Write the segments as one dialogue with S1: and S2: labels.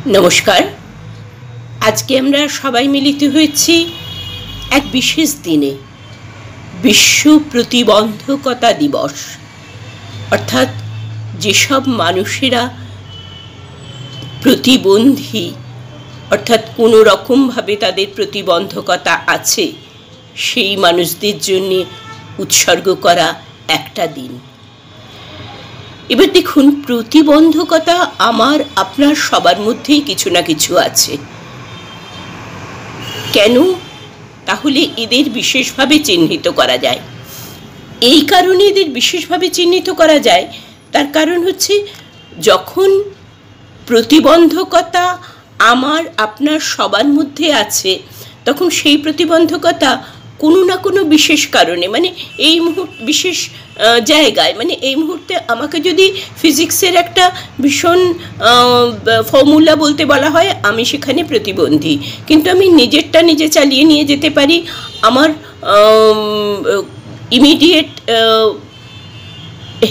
S1: নমস্কার। আজকে আমরা সবাই মিলিত হয়েছি এক বিশেষ দিনে, বিশ্ব প্রতিবন্ধকতা দিবস। অর্থাৎ যেসব মানুষেরা প্রতিবন্ধী, অর্থাৎ কোনো রকমভাবে তাদের প্রতিবন্ধকতা আছে, সেই মানুষদের জন্য উৎসর্গ করা একটা দিন। এবার দেখুন, প্রতিবন্ধকতা আমার আপনার সবার মধ্যেই কিছু না কিছু আছে। কেন তাহলে এদের বিশেষভাবে চিহ্নিত করা যায়? এই কারণে এদের বিশেষভাবে চিহ্নিত করা যায়, তার কারণ হচ্ছে যখন প্রতিবন্ধকতা আমার আপনার সবার মধ্যে আছে, তখন সেই প্রতিবন্ধকতা কোনো না কোনো বিশেষ কারণে, মানে এই বিশেষ জায়গায়, মানে এই মুহূর্তে আমাকে যদি ফিজিক্সের একটা ভীষণ ফর্মুলা বলতে বলা হয়, আমি সেখানে প্রতিবন্ধী, কিন্তু আমি নিজেরটা নিজে চালিয়ে নিয়ে যেতে পারি। আমার ইমিডিয়েট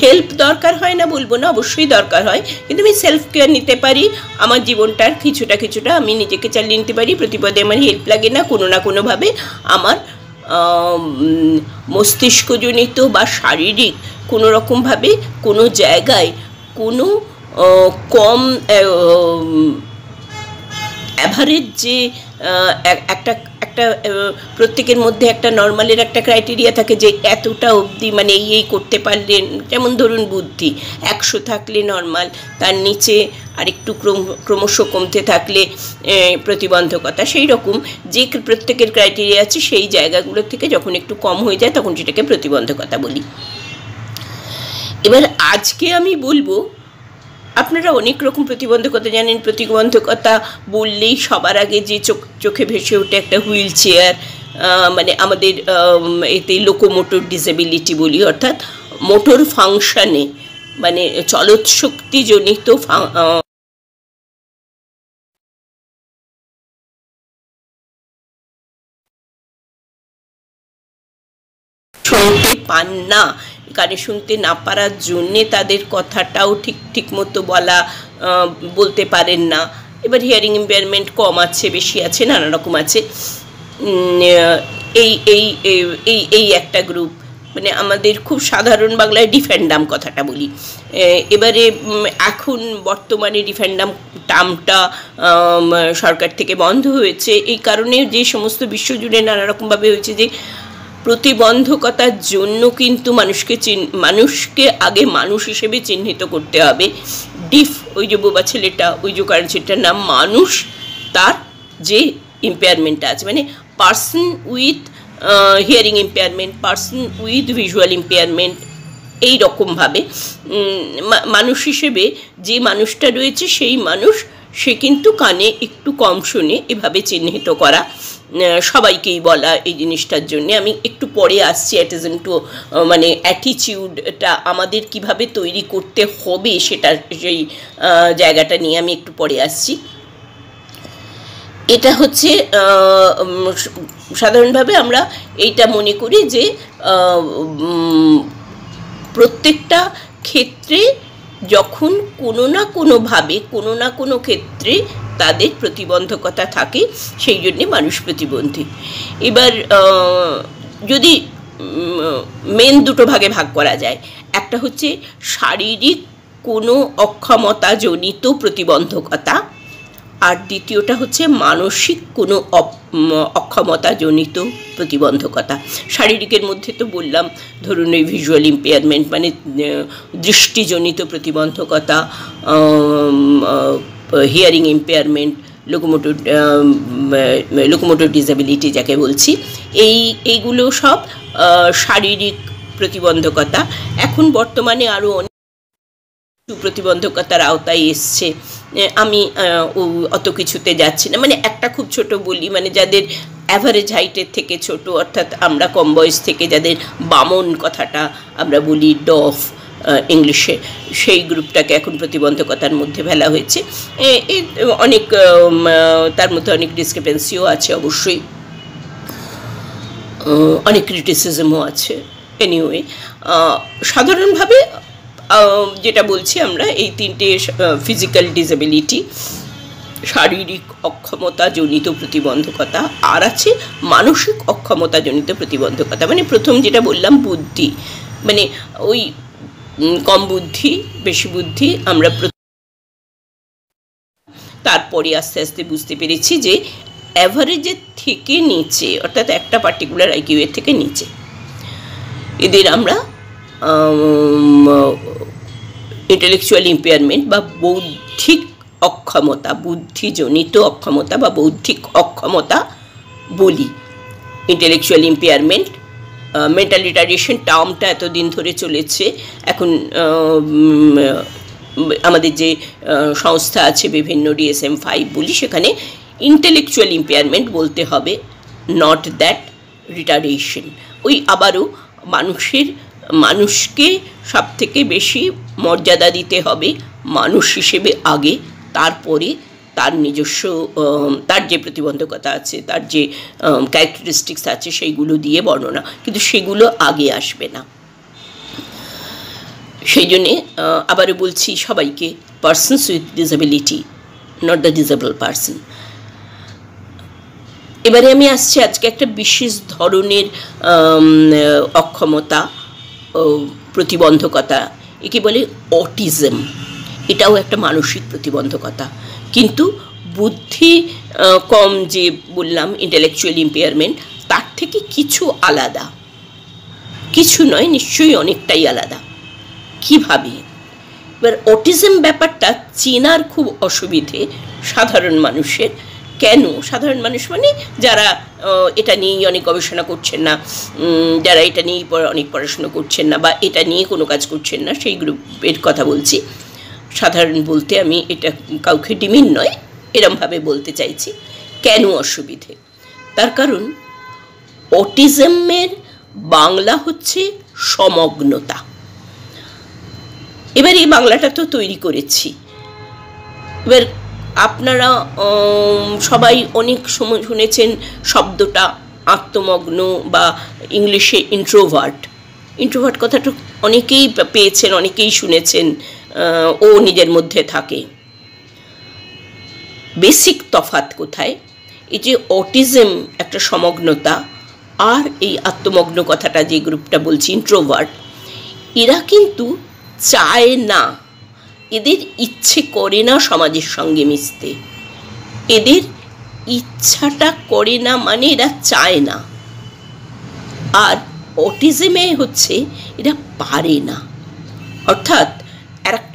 S1: হেল্প দরকার হয় না বলবো না, অবশ্যই দরকার হয়, কিন্তু আমি সেলফ কেয়ার নিতে পারি। আমার জীবনটার কিছুটা আমি নিজেকে চালিয়ে নিতে পারি, প্রতিপদে আমার হেল্প লাগে না। কোনো না কোনোভাবে আমার মস্তিষ্কজনিত বা শারীরিক কোনো রকমভাবে কোনো জায়গায় কোনো কম অ্যাভারেজ যে একটা প্রত্যেকের মধ্যে একটা নর্মালের একটা ক্রাইটেরিয়া থাকে যে এতটা অবধি, মানে এই করতে পারলেন, যেমন ধরুন বুদ্ধি 100 থাকলে নর্মাল, তার নিচে আরেকটু ক্রমশ কমতে থাকলে প্রতিবন্ধকতা। সেই রকম যে প্রত্যেকের ক্রাইটেরিয়া আছে, সেই জায়গাগুলোর থেকে যখন একটু কম হয়ে যায় তখন সেটাকে প্রতিবন্ধকতা বলি। এবার আজকে আমি বলবো, আপনারা অনেক রকম প্রতিবন্ধকতা জানেন। প্রতিবন্ধকতা বললেই সবার আগে যে চোখে ভেসে ওঠে একটা হুইল চেয়ার, মানে আমাদের এতে লোকোমোটর ডিসেবিলিটি বলি, অর্থাৎ মোটর ফাংশনে, মানে চলৎশক্তিজনিত শুনতে পান না, কানে শুনতে না পারার জন্যে তাদের কথাটাও ঠিক মতো বলতে পারেন না। এবার হিয়ারিং ইম্পেয়ারমেন্ট কম আছে, বেশি আছে, নানা রকম আছে। এই এই এই এই একটা গ্রুপ, মানে আমাদের খুব সাধারণ বাংলায় ডিফেন্ডাম কথাটা বলি। এবারে এখন বর্তমানে ডিফেন্ডাম টার্মটা সরকার থেকে বন্ধ হয়েছে। এই কারণে যে সমস্ত বিশ্বজুড়ে নানা রকমভাবে হয়েছে যে প্রতিবন্ধকতার জন্য কিন্তু মানুষকে আগে মানুষ হিসেবে চিহ্নিত করতে হবে। ডিফ, ওই যে বোবা ছেলেটা, ওই যে কারণ সেটার নাম মানুষ, তার যে ইম্পেয়ারমেন্টটা আছে, মানে person with hearing impairment, person with visual impairment, এই রকমভাবে মানুষ হিসেবে যে মানুষটা রয়েছে সেই মানুষ, সে কিন্তু কানে একটু কম শোনে, এভাবে চিহ্নিত করা, সবাইকেই বলা এই জিনিসটার জন্যে। আমি একটু পরে আসছি অ্যাটেনশন টু, মানে অ্যাটিচিউডটা আমাদের কিভাবে তৈরি করতে হবে, সেটা সেই জায়গাটা নিয়ে আমি একটু পরে আসছি। এটা হচ্ছে সাধারণভাবে আমরা এইটা মনে করি যে প্রত্যেকটা ক্ষেত্রে যখন কোনো না কোনোভাবে কোনো না কোনো ক্ষেত্রে তাদের প্রতিবন্ধকতা থাকে, সেই জন্যে মানুষ প্রতিবন্ধী। এবার যদি মেন দুটো ভাগে ভাগ করা যায়, একটা হচ্ছে শারীরিক কোনো অক্ষমতাজনিত প্রতিবন্ধকতা, আর দ্বিতীয়টা হচ্ছে মানসিক কোনো অক্ষমতাজনিত প্রতিবন্ধকতা। শারীরিকের মধ্যে তো বললাম, ধরুন এই ভিজুয়াল ইম্পেয়ারমেন্ট, মানে দৃষ্টিজনিত প্রতিবন্ধকতা, হিয়ারিং ইম্পেয়ারমেন্ট, লোকোমোটর ডিসেবিলিটি যাকে বলছি, এইগুলো সব শারীরিক প্রতিবন্ধকতা। এখন বর্তমানে আরও অনেক প্রতিবন্ধকতার আওতায় এসছে। আমি অত কিছুতে যাচ্ছি না, মানে একটা খুব ছোট বলি, মানে যাদের অ্যাভারেজ হাইটের থেকে ছোট, অর্থাৎ আমরা কম বয়স থেকে যাদের বামন কথাটা আমরা বলি, ডফ ইংলিশে, সেই গ্রুপটাকে এখন প্রতিবন্ধকতার মধ্যে ফেলা হয়েছে। অনেক তার মধ্যে অনেক ডিসক্রিপেন্সিও আছে, অবশ্যই অনেক ক্রিটিসিজমও আছে। এনিওয়ে, সাধারণভাবে যেটা বলছি আমরা, এই তিনটে ফিজিক্যাল ডিসেবিলিটি, শারীরিক অক্ষমতাজনিত প্রতিবন্ধকতা, আর আছে মানসিক অক্ষমতাজনিত প্রতিবন্ধকতা। মানে প্রথম যেটা বললাম বুদ্ধি, মানে ওই কম বুদ্ধি বেশি বুদ্ধি আমরা, তারপরে আস্তে আস্তে বুঝতে পেরেছি যে অ্যাভারেজের থেকে নিচে, অর্থাৎ একটা পার্টিকুলার আইকিউ এর থেকে নিচে, এদের আমরা ইন্টেলেকচুয়াল ইম্পেয়ারমেন্ট বা বৌদ্ধিক অক্ষমতা, বুদ্ধিজনিত অক্ষমতা বা বৌদ্ধিক অক্ষমতা বলি। ইন্টেলেকচুয়াল ইম্পেয়ারমেন্ট, মেন্টাল রিটার্ডেশন টার্মটা এতদিন ধরে চলেছে, এখন আমাদের যে সংস্থা আছে বিভিন্ন DSM-5 বলি, সেখানে ইন্টেলেকচুয়াল ইম্পেয়ারমেন্ট বলতে হবে, নট দ্যাট রিটার্ডেশন। ওই আবারও মানুষকে সব থেকে বেশি মর্যাদা দিতে হবে মানুষ হিসেবে আগে, তারপরে তার নিজস্ব তার যে প্রতিবন্ধকতা আছে, তার যে ক্যারেক্টারিস্টিক্স আছে সেইগুলো দিয়ে বর্ণনা, কিন্তু সেগুলো আগে আসবে না। সেই জন্যে আবারও বলছি সবাইকে, persons with disability, not the disable person. এবারে আমি আসছি আজকে একটা বিশেষ ধরনের অক্ষমতা, প্রতিবন্ধকতা, একে বলে অটিজম। এটাও একটা মানসিক প্রতিবন্ধকতা, কিন্তু বুদ্ধি কম যে বললাম ইন্টেলেকচুয়াল ইম্পেয়ারমেন্ট, তার থেকে কিছু আলাদা, কিছু নয় নিশ্চয়ই অনেকটাই আলাদা। কীভাবে? এবার অটিজম ব্যাপারটা চেনার খুব অসুবিধে সাধারণ মানুষের। কেন? সাধারণ মানুষ মানে যারা এটা নিয়েই অনেক গবেষণা করছেন না, যারা এটা নিয়েই অনেক পড়াশুনো করছেন না, বা এটা নিয়ে কোনো কাজ করছেন না, সেই গ্রুপের কথা বলছি। সাধারণ বলতে আমি এটা কাউকে ডিমিন নয়, এরমভাবে বলতে চাইছি। কেন অসুবিধে? তার কারণ অটিজমের বাংলা হচ্ছে সমগ্নতা। এবার এই বাংলাটা তো তৈরি করেছি। এবার আপনারা সবাই অনেক সময় শুনেছেন শব্দটা আত্মমগ্ন, বা ইংলিশে ইন্ট্রোভার্ট। ইন্ট্রোভার্ট কথাটা অনেকেই পেয়েছেন, অনেকেই শুনেছেন, ও নিজের মধ্যে থাকে। বেসিক তফাৎ কোথায়? এই যে অটিজম একটা সমগ্নতা, আর এই আত্মমগ্ন কথাটা যে গ্রুপটা বলছি ইন্ট্রোভার্ট, এরা কিন্তু চায় না, এদের ইচ্ছে করে না সমাজের সঙ্গে মিশতে। এদের ইচ্ছাটা করে না মানে এরা চায় না। আর অটিজমে হচ্ছে এরা পারে না। অর্থাৎ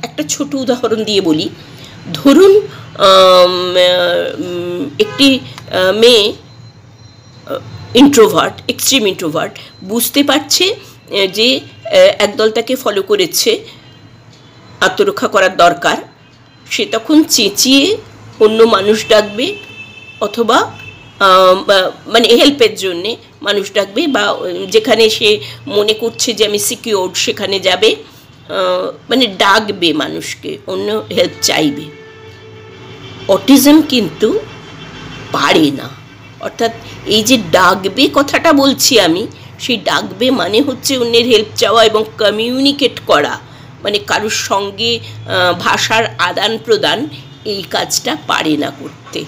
S1: একটা ছোট উদাহরণ দিয়ে বলি, ধরুন একটি মেয়ে ইন্ট্রোভার্ট, এক্সট্রিম ইন্ট্রোভার্ট, বুঝতে পারছে যে একদল তাকে ফলো করেছে, আত্মরক্ষা করার দরকার। সে তখন চেঁচিয়ে অন্য মানুষ ডাকবে, অথবা মানে হেল্পের জন্যে মানুষ ডাকবে, বা যেখানে সে মনে করছে যে আমি সিকিউরড সেখানে যাবে, মানে ডাকবে মানুষকে, অন্য হেল্প চাইবে। অটিজম কিন্তু পারে না। অর্থাৎ এই যে ডাকবে কথাটা বলছি আমি, সেই ডাকবে মানে হচ্ছে অন্যের হেল্প চাওয়া এবং কমিউনিকেট করা, মানে কারোর সঙ্গে ভাষার আদান প্রদান, এই কাজটা পারে না করতে।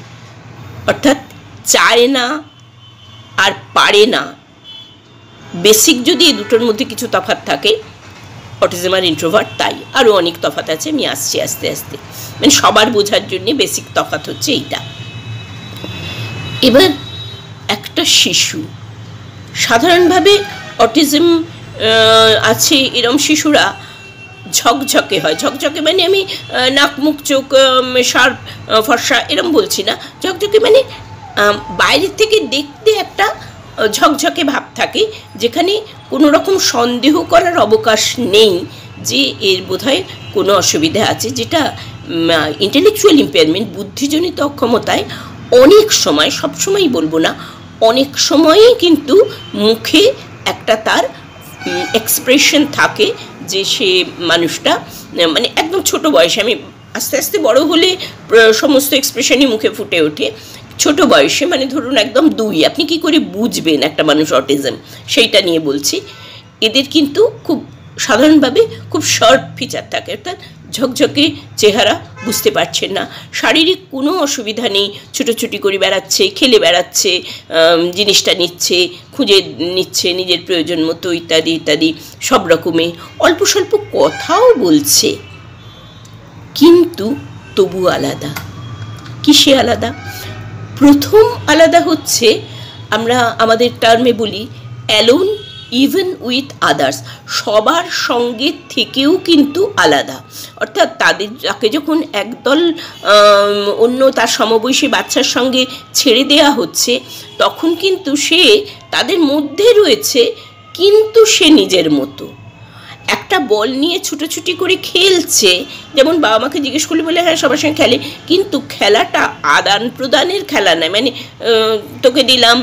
S1: অর্থাৎ চায় না আর পারে না, বেসিক যদি এই দুটোর মধ্যে কিছু তফাৎ থাকে, অটিজম আর ইন্ট্রোভার্ট তাই। আরও অনেক তফাৎ আছে, আমি আসছি আস্তে আস্তে, মানে সবার বোঝার জন্যে বেসিক তফাৎ হচ্ছে এইটা। এবার একটা শিশু, সাধারণভাবে অটিজম আছে এরম শিশুরা ঝকঝকে হয়। ঝকঝকে মানে আমি নাক মুখ চোখ শার্প ফর্সা এরম বলছি না, ঝকঝকে মানে বাইরের থেকে দেখতে একটা ঝকঝকে ভাব থাকে, যেখানে কোনো রকম সন্দেহ করার অবকাশ নেই যে এর বোধহয় কোনো অসুবিধা আছে, যেটা ইন্টেলেকচুয়াল ইম্পেয়ারমেন্ট, বুদ্ধিজনিত অক্ষমতায় অনেক সময়, সবসময়ই বলবো না, অনেক সময়ই কিন্তু মুখে একটা তার এক্সপ্রেশন থাকে, যে সে মানুষটা মানে একদম ছোট বয়সে, আমি আস্তে আস্তে বড় হলে সমস্ত এক্সপ্রেশনই মুখে ফুটে ওঠে, ছোট বয়সে মানে ধরুন একদম 2, আপনি কি করে বুঝবেন একটা মানুষ অটিজম, সেইটা নিয়ে বলছি। এদের কিন্তু খুব সাধারণভাবে খুব শার্প ফিচার থাকে, অর্থাৎ ঝকঝকে চেহারা, বুঝতে পারছেন না, শারীরিক কোনো অসুবিধা নেই, ছুটোছুটি করে বেড়াচ্ছে, খেলে বেড়াচ্ছে, জিনিসটা নিচ্ছে, খুঁজে নিচ্ছে নিজের প্রয়োজন মতো, ইত্যাদি ইত্যাদি, সব রকমে অল্প স্বল্প কথাও বলছে, কিন্তু তবু আলাদা। কিসে আলাদা? প্রথম আলাদা হচ্ছে, আমরা আমাদের টার্মে বলি অ্যালোন ইভেন উইথ আদার্স, সবার সঙ্গে থেকেও কিন্তু আলাদা। অর্থাৎ তাকে যখন একদল অন্য তার সমবয়সী বাচ্চার সঙ্গে ছেড়ে দেওয়া হচ্ছে, তখন কিন্তু সে তাদের মধ্যে রয়েছে, কিন্তু সে নিজের মতো। একটা বল নিয়ে ছুটোছুটি করে খেলছে, যেমন বাবা মাকে জিজ্ঞেস করলে বলে হ্যাঁ সবার সঙ্গে খেলে, কিন্তু খেলাটা আদান প্রদানের খেলা নয়, মানে তোকে দিলাম,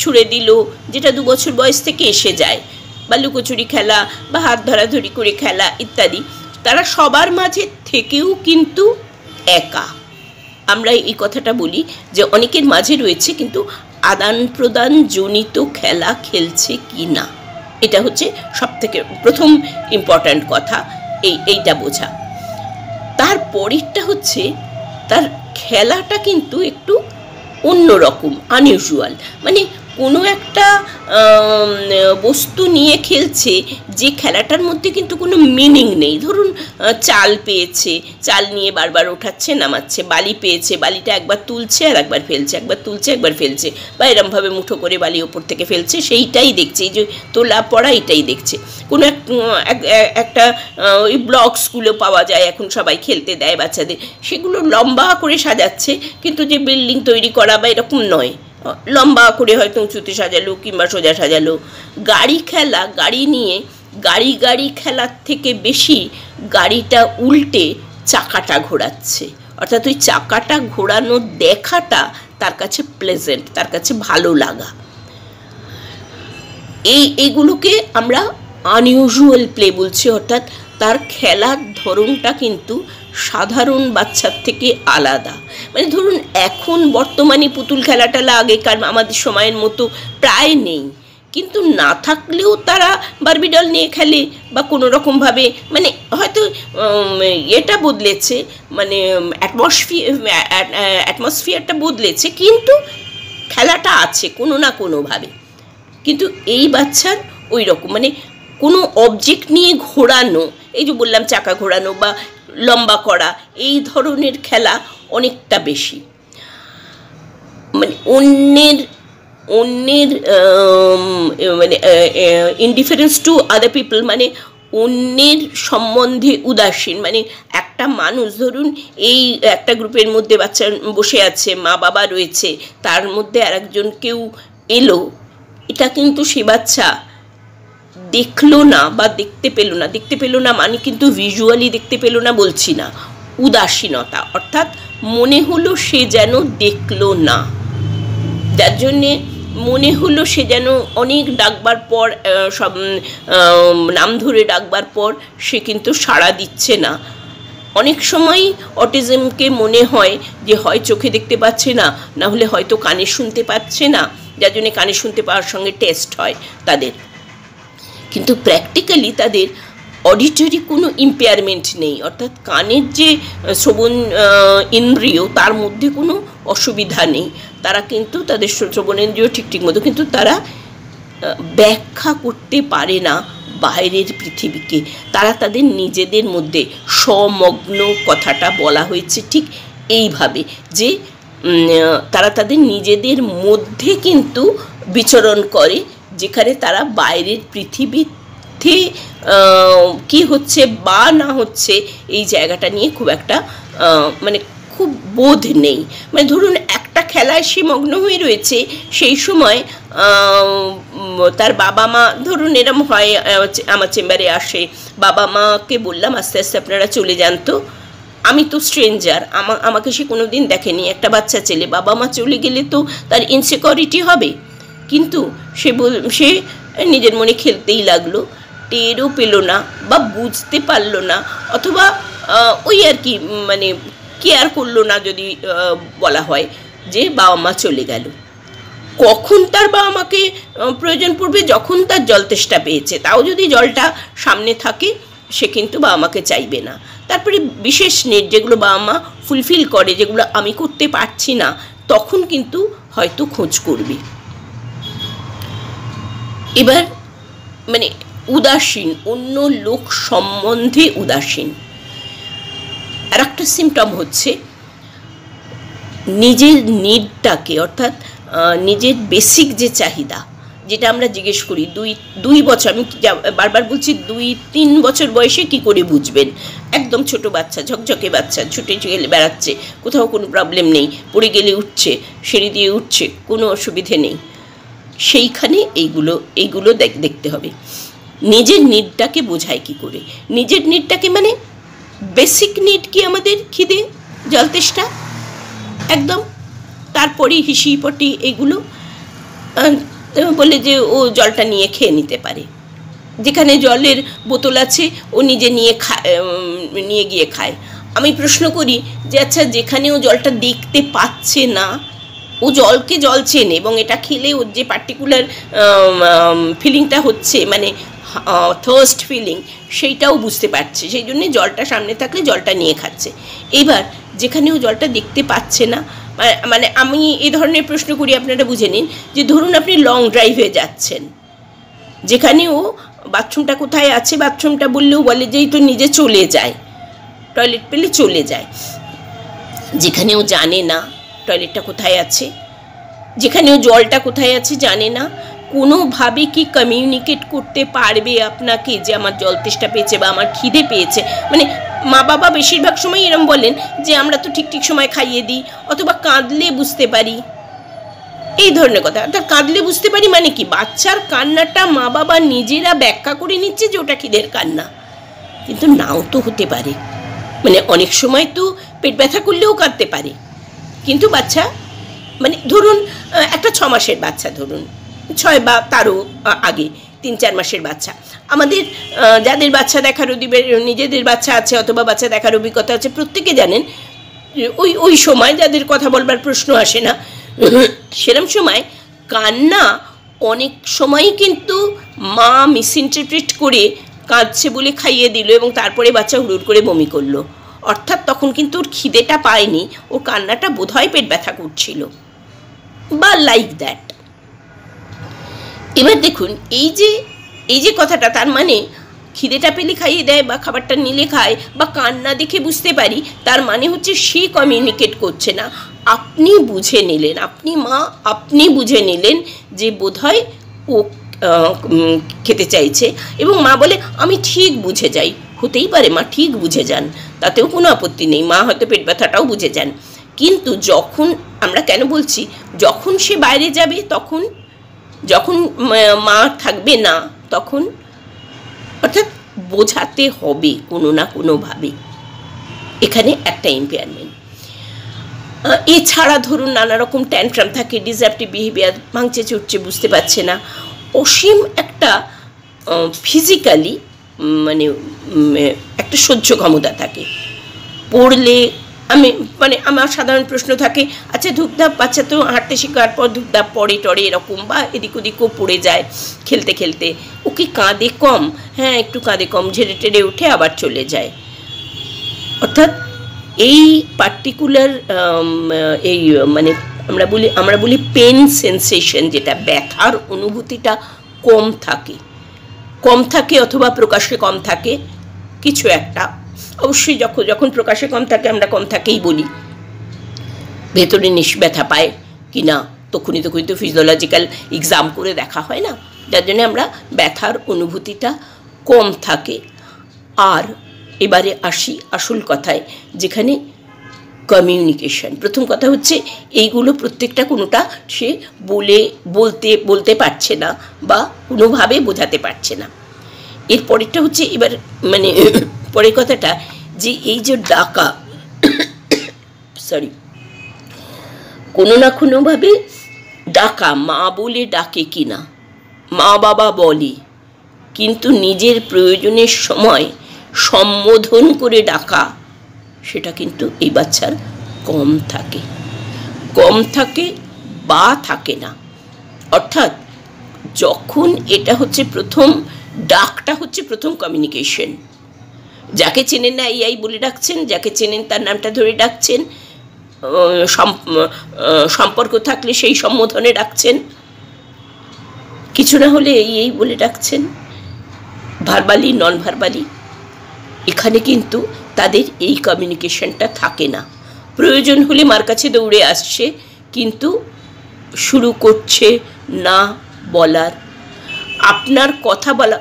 S1: ছুঁড়ে দিল, যেটা 2 বছর বয়স থেকে এসে যায়, বা লুকোচুরি খেলা, বা হাত ধরাধরি করে খেলা ইত্যাদি। তারা সবার মাঝে থেকেও কিন্তু একা। আমরা এই কথাটা বলি যে অনেকের মাঝে রয়েছে, কিন্তু আদান প্রদান জনিত খেলা খেলছে কি না, এটা হচ্ছে সবথেকে প্রথম ইম্পর্ট্যান্ট কথা, এইটা বোঝা। তারপরেরটা হচ্ছে তার খেলাটা কিন্তু একটু অন্যরকম, আনইউজুয়াল, মানে কোনো একটা বস্তু নিয়ে খেলছে যে খেলাটার মধ্যে কিন্তু কোনো মিনিং নেই। ধরুন চাল পেয়েছে, চাল নিয়ে বারবার ওঠাচ্ছে নামাচ্ছে, বালি পেয়েছে, বালিটা একবার তুলছে আর একবার ফেলছে, একবার তুলছে একবার ফেলছে, বা এরমভাবে মুঠো করে বালি ওপর থেকে ফেলছে, সেইটাই দেখছে, এই যে তোলা পড়া এটাই দেখছে। কোনো একটা ওই ব্লকসগুলো পাওয়া যায় এখন, সবাই খেলতে দেয় বাচ্চাদের, সেগুলো লম্বা করে সাজাচ্ছে, কিন্তু যে বিল্ডিং তৈরি করা বা এরকম নয়, লম্বা করে হয়তো উঁচুতে সাজালো কিংবা সোজা সাজালো। গাড়ি খেলা, গাড়ি নিয়ে গাড়ি খেলার থেকে বেশি গাড়িটা উল্টে চাকাটা ঘোরাচ্ছে, অর্থাৎ ওই চাকাটা ঘোরানো দেখাটা তার কাছে প্লেজেন্ট, তার কাছে ভালো লাগা। এইগুলোকে আমরা আনইউজুয়াল প্লে বলছি, অর্থাৎ তার খেলার ধরনটা কিন্তু সাধারণ বাচ্চার থেকে আলাদা। মানে ধরুন এখন বর্তমানে পুতুল খেলাটা আগেকার আমাদের সময়ের মতো প্রায় নেই, কিন্তু না থাকলেও তারা বারবি ডল নিয়ে খেলে, বা কোনো রকমভাবে, মানে হয়তো এটা বদলেছে, মানে অ্যাটমসফিয়ারটা বদলেছে, কিন্তু খেলাটা আছে কোনো না কোনোভাবে। কিন্তু এই বাচ্চার ওই রকম, মানে কোনো অবজেক্ট নিয়ে ঘোরানো, এই যে বললাম চাকা ঘোরানো বা লম্বা করা, এই ধরনের খেলা অনেকটা বেশি। মানে অন্যের মানে ইনডিফারেন্স টু আদার পিপল, মানে অন্যের সম্বন্ধে উদাসীন। মানে একটা মানুষ, ধরুন এই একটা গ্রুপের মধ্যে বাচ্চা বসে আছে, মা বাবা রয়েছে, তার মধ্যে আরেকজন কেউ এলো, এটা কিন্তু সে বাচ্চা দেখলো না বা দেখতে পেলো না, মানে কিন্তু ভিজুয়ালি দেখতে পেলো না বলছি না, উদাসীনতা, অর্থাৎ মনে হলো সে যেন দেখলো না, যার জন্যে মনে হলো সে যেন অনেক ডাকবার পর, সব নাম ধরে ডাকবার পর সে কিন্তু সাড়া দিচ্ছে না। অনেক সময় অটিজমকে মনে হয় যে হয় চোখে দেখতে পাচ্ছে না, না হলে হয়তো কানে শুনতে পাচ্ছে না, যার জন্যে কানে শুনতে পাওয়ার সঙ্গে টেস্ট হয় তাদের, কিন্তু প্র্যাকটিক্যালি তাদের অডিটরি কোনো ইম্পেয়ারমেন্ট নেই, অর্থাৎ কানের যে শ্রবণ ইন্দ্রিয় তার মধ্যে কোনো অসুবিধা নেই, তারা কিন্তু তাদের শ্রবণেন্দ্রিয় ঠিক মতো, কিন্তু তারা ব্যাখ্যা করতে পারে না বাইরের পৃথিবীকে, তারা তাদের নিজেদের মধ্যে সমগ্ন, কথাটা বলা হয়েছে ঠিক এইভাবে যে তারা তাদের নিজেদের মধ্যে কিন্তু বিচরণ করে, যেখানে তারা বাইরের পৃথিবীতে কি হচ্ছে বা না হচ্ছে এই জায়গাটা নিয়ে খুব একটা মানে খুব বোধ নেই। মানে ধরুন একটা খেলায় সে মগ্ন হয়ে রয়েছে, সেই সময় তার বাবা মা, ধরুন এরম হয় আমার চেম্বারে আসে, বাবা মাকে বললাম আস্তে আস্তে আপনারা চলে যান তো, আমি তো স্ট্রেঞ্জার, আমাকে সে কোনো দিন দেখেনি, একটা বাচ্চা ছেলে, বাবা মা চলে গেলে তো তার ইনসিকিউরিটি হবে, কিন্তু সে নিজের মনে খেলতেই লাগলো, টেরও পেল না বা বুঝতে পারলো না, অথবা ওই আর কি মানে কেয়ার করলো না যদি বলা হয়, যে বাবা মা চলে গেল। কখন তার বাবা মাকে প্রয়োজন পড়বে? যখন তার জল তেষ্টা পেয়েছে, তাও যদি জলটা সামনে থাকে সে কিন্তু বাবা মাকে চাইবে না। তারপরে বিশেষ নিড যেগুলো বাবা মা ফুলফিল করে, যেগুলো আমি করতে পারছি না, তখন কিন্তু হয়তো খোঁজ করবে। এবার মানে উদাসীন, অন্য লোক সম্বন্ধে উদাসীন। আর একটা সিমটম হচ্ছে নিজের নিডটাকে, অর্থাৎ নিজের বেসিক যে চাহিদা, যেটা আমরা জিজ্ঞেস করি দুই বছর, আমি বারবার বলছি 2-3 বছর বয়সে কি করে বুঝবেন? একদম ছোট বাচ্চা, ঝকঝকে বাচ্চা, ছুটে গেলে বেড়াচ্ছে, কোথাও কোনো প্রবলেম নেই, পড়ে গেলে উঠছে, সিঁড়ি দিয়ে উঠছে, কোনো অসুবিধে নেই। সেইখানে এইগুলো দেখতে হবে। নিজের নিডটাকে বোঝায় কি করে? নিজের নিডটাকে মানে বেসিক নিড কি আমাদের? খিদে, জল তেষ্টা, একদম। তারপরে হিসি পটি এগুলো বলে যে ও জলটা নিয়ে খেয়ে নিতে পারে, যেখানে জলের বোতল আছে ও নিজে নিয়ে গিয়ে খায়। আমি প্রশ্ন করি যে আচ্ছা, যেখানে ও জলটা দেখতে পাচ্ছে না, ও জলকে জল চেনে এবং এটা খেলে ওর যে পার্টিকুলার ফিলিংটা হচ্ছে, মানে থার্স্ট ফিলিং, সেইটাও বুঝতে পারছে, সেই জন্যে জলটা সামনে থাকলে জলটা নিয়ে খাচ্ছে। এবার যেখানে ও জলটা দেখতে পাচ্ছে না, মানে আমি এই ধরনের প্রশ্ন করি, আপনারা বুঝে নিন যে ধরুন আপনি লং ড্রাইভে যাচ্ছেন, যেখানে ও বাথরুমটা কোথায় আছে, বাথরুমটা বললেও বলে যেই তো নিজে চলে যায়, টয়লেট পেলে চলে যায়। যেখানে ও জানে না টয়লেটটা কোথায় আছে, যেখানে ও জলটা কোথায় আছে জানে না, কোনোভাবে কি কমিউনিকেট করতে পারবে আপনাকে যে আমার জল তেষ্টা পেয়েছে বা আমার খিদে পেয়েছে? মানে মা বাবা বেশিরভাগ সময় এরম বলেন যে আমরা তো ঠিক ঠিক সময় খাইয়ে দিই, অথবা কাঁদলে বুঝতে পারি, এই ধরনের কথা। অর্থাৎ কাঁদলে বুঝতে পারি মানে কি? বাচ্চার কান্নাটা মা বাবা নিজেরা ব্যাখ্যা করে নিচ্ছে যে ওটা খিদের কান্না, কিন্তু নাও তো হতে পারে। মানে অনেক সময় তো পেট ব্যথা করলেও কাঁদতে পারে, কিন্তু বাচ্চা মানে ধরুন একটা 6 মাসের বাচ্চা, ধরুন 6 বা তারও আগে 3-4 মাসের বাচ্চা, আমাদের যাদের বাচ্চা দেখার নিজেদের বাচ্চা আছে অথবা বাচ্চা দেখার অভিজ্ঞতা আছে, প্রত্যেকে জানেন ওই সময় যাদের কথা বলবার প্রশ্ন আসে না, সেরম সময় কান্না অনেক সময়ই কিন্তু মা মিসইন্টারপ্রিট করে কাঁদছে বলে খাইয়ে দিল এবং তারপরে বাচ্চা হুড়ুড় করে বমি করলো। অর্থাৎ তখন কিন্তু ওর খিদেটা পায়নি, ওর কান্নাটা বোধহয় পেট ব্যথা করছিল বা লাইক দ্যাট। এবার দেখুন এই যে কথাটা, তার মানে খিদেটা পেলে খাইয়ে দেয় বা খাবারটা নিলে খায় বা কান্না দেখে বুঝতে পারি, তার মানে হচ্ছে সে কমিউনিকেট করছে না, আপনি বুঝে নিলেন, আপনি বুঝে নিলেন যে বোধহয় ও খেতে চাইছে, এবং মা বলে আমি ঠিক বুঝে যাই। হতেই পারে মা ঠিক বুঝে যান, তাতেও কোনো আপত্তি নেই, মা হয়তো পেট ব্যথাটাও বুঝে যান। কিন্তু যখন আমরা কেন বলছি, যখন সে বাইরে যাবে, যখন মা থাকবে না, তখন অর্থাৎ বোঝাতে হবে কোনো না কোনোভাবে, এখানে একটা ইম্পেয়ারমেন্ট। এছাড়া ধরুন নানা রকম ট্যান্ট্রাম থাকে, ডিসরাপটিভ বিহেভিয়ার, ভাঙছে চুটছে, বুঝতে পারছে না, অসীম একটা ফিজিক্যালি মানে একটা সহ্য ক্ষমতা থাকে। পড়লে আমার সাধারণ প্রশ্ন থাকে, আচ্ছা ধূপধাপ, বাচ্চা তো হাঁটতে শেখার পর ধূপধাপ পড়ে টড়ে এরকম, বা এদিক ওদিকও পড়ে যায় খেলতে খেলতে, ও কি কাঁদে কম? হ্যাঁ একটু কাঁদে কম, ঝেড়ে টেড়ে উঠে আবার চলে যায়। অর্থাৎ এই পার্টিকুলার এই মানে আমরা বলি পেন সেন্সেশন, যেটা ব্যথার অনুভূতিটা কম থাকে অথবা প্রকাশে কম থাকে, কিছু একটা। অবশ্যই যখন প্রকাশে কম থাকে আমরা কম থাকেই বলি, ভেতরে ব্যথা পায় কি না তখনই তো ফিজিওলজিক্যাল এক্সাম করে দেখা হয় না, যার জন্য আমরা ব্যথার অনুভূতিটা কম থাকে। আর এবারে আসি আসল কথায়, যেখানে কমিউনিকেশন। প্রথম কথা হচ্ছে এইগুলো প্রত্যেকটা কোনোটা সে বলতে পারছে না বা কোনোভাবে বোঝাতে পারছে না। এর পরেরটা হচ্ছে এবার মানে পরের কথাটা, যে এই যে ডাকা, কোনো না কোনোভাবে ডাকা, মা বলে ডাকে কিনা, মা বাবা বলে, কিন্তু নিজের প্রয়োজনের সময় সম্বোধন করে ডাকা, সেটা কিন্তু এই বাচ্চার কম থাকে বা থাকে না। অর্থাৎ যখন এটা হচ্ছে ডাকটা হচ্ছে প্রথম কমিউনিকেশন, যাকে চেনেন না এই বলে ডাকছেন, যাকে চেনেন তার নামটা ধরে ডাকছেন, সম্পর্ক থাকলে সেই সম্বোধনে ডাকছেন, কিছু না হলে এই বলে ডাকছেন, ভার্বালি নন ভার্বালি। এখানে কিন্তু তাদের এই কমিউনিকেশনটা থাকে না। প্রয়োজন হলে মার কাছে দৌড়ে আসছে, কিন্তু শুরু করছে না বলার। আপনার কথা বলা,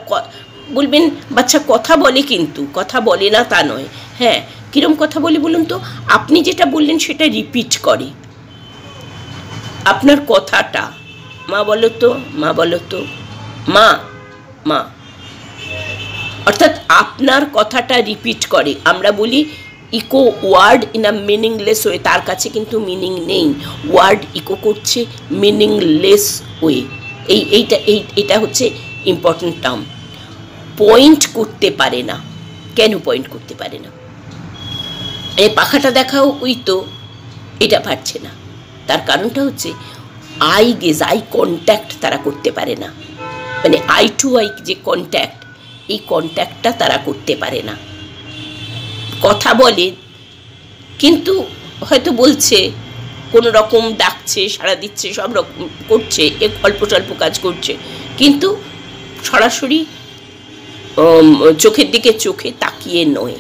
S1: বলবেন বাচ্চা কথা বলে, কিন্তু কথা বলে না তা নয়। হ্যাঁ, কিরম কথা বলে বলুন তো? আপনি যেটা বললেন সেটা রিপিট করে। আপনার কথাটা, মা বলো তো, মা বলো তো, মা মা, অর্থাৎ আপনার কথাটা রিপিট করে। আমরা বলি echo word in a meaningless way, তার কাছে কিন্তু মিনিং নেই, ওয়ার্ড ইকো করছে মিনিংলেস ওয়ে। এইটা হচ্ছে ইম্পর্টেন্ট টার্ম। পয়েন্ট করতে পারে না। কেন পয়েন্ট করতে পারে না? এই পাখাটা দেখাও, ওই তো, এটা পারছে না। তার কারণটা হচ্ছে আই গেজ, আই কন্ট্যাক্ট তারা করতে পারে না। মানে আই টু আই যে কন্ট্যাক্ট, এই কন্ট্যাক্টটা তারা করতে পারে না। কথা বলে, কিন্তু হয়তো বলছে, কোনো রকম ডাকছে, সাড়া দিচ্ছে, সব রকম করছে, অল্প স্বল্প কাজ করছে, কিন্তু সরাসরি চোখের দিকে চোখে তাকিয়ে নয়।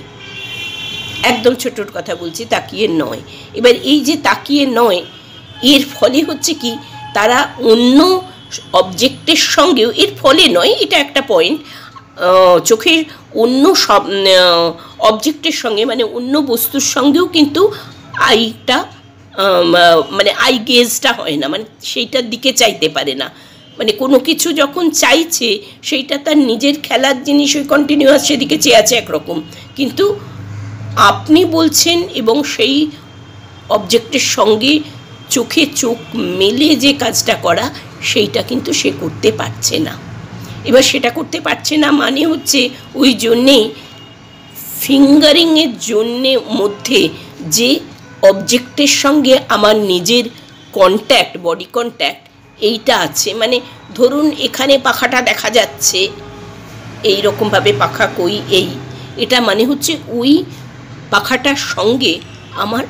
S1: একদম ছোটোর কথা বলছি, তাকিয়ে নয়। এবার এই যে তাকিয়ে নয়, এর ফলে হচ্ছে কি, তারা অন্য অবজেক্টের সঙ্গেও, এর ফলে নয়, এটা একটা পয়েন্ট, চোখের অন্য সব অবজেক্টের সঙ্গে, মানে অন্য বস্তুর সঙ্গেও কিন্তু আইটা, মানে আই গেজটা হয় না, মানে সেইটার দিকে চাইতে পারে না। মানে কোনো কিছু যখন চাইছে, সেইটা তার নিজের খেলার জিনিস, ওই কন্টিনিউয়াস সেদিকে চেয়ে আছে একরকম, কিন্তু আপনি বলছেন এবং সেই অবজেক্টের সঙ্গে চোখে চোখ মেলে যে কাজটা করা, সেইটা কিন্তু সে করতে পারছে না। এবার সেটা করতে পারছে না মানে হচ্ছে, ওই জন্যেই ফিঙ্গারিংয়ের জন্যে মধ্যে যে অবজেক্টের সঙ্গে আমার নিজের কন্ট্যাক্ট, বডি কন্ট্যাক্ট, এইটা আছে। মানে ধরুন এখানে পাখাটা দেখা যাচ্ছে, এই রকমভাবে পাখা কই, এটা মানে হচ্ছে ওই পাখাটার সঙ্গে আমার